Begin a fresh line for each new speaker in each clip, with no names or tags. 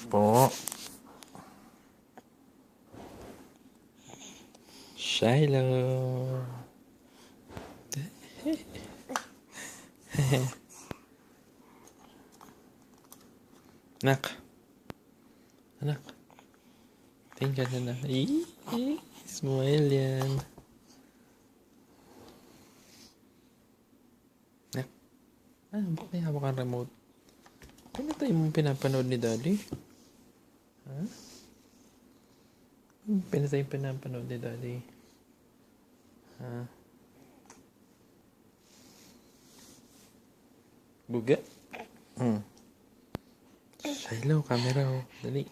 Po. Shiloh. Anak. Anak. Tingnan na na. Smile yan. Anak. Ba't may hawak ang remote? Ano tayo mong pinapanood ni Daddy? Ha? Tayo pinapanood ni Daddy? Ha? Buga? Shiloh, camera oh. Dali.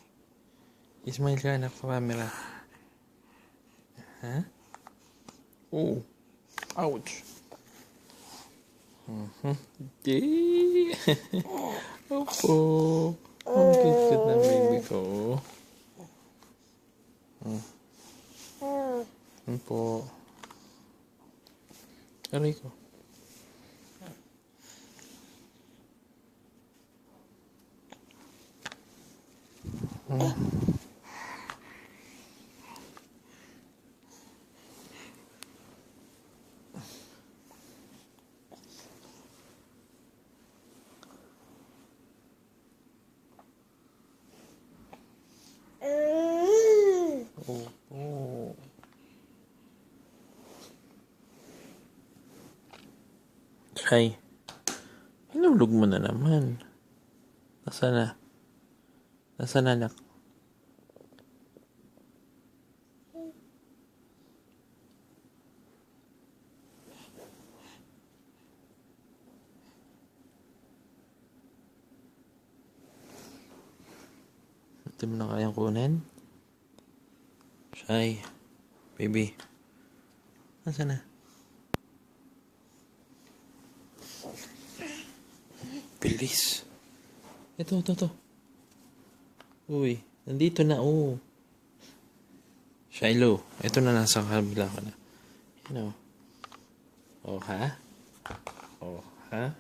Ismail ka anak sa camera. Ha? Oh. Ouch. Opo. Ang cute na baby ko. Opo. Aray ko. Opo. Shy. Inulog mo na naman. Nasaan na? Nasaan na anak? Hindi mo na kayang kunin? Shy. Baby. Nasaan na? Bilis. Ito. Uy, nandito na, oh. Shiloh, ito na nasa kabila ko na. You know. Oh, ha? Oh, ha?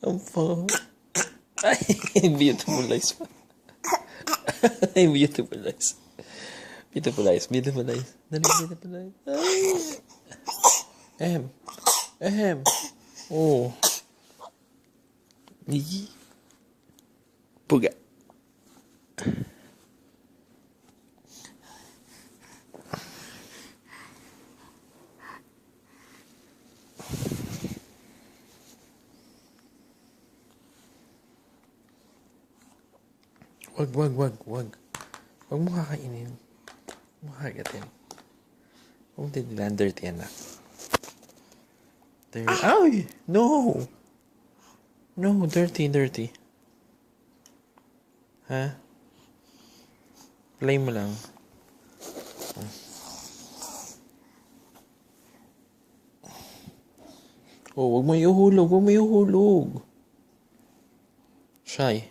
Opo. Ay, beautiful eyes pa. Ay, beautiful eyes. Beautiful eyes. Dali, beautiful eyes. Ay. Ahem. Oh. Puga. Wag. Huwag mo kakainin. Huwag mo kakagatin. Huwag din dirty yan na. Dirty. Ay! No! No, dirty. Ha? Play mo lang. Oh, huwag mo ihulog. Shy.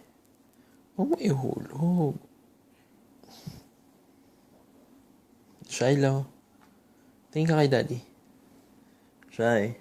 Huwag mo ihulog. Shiloh. Tingin ka kay Daddy. Shy.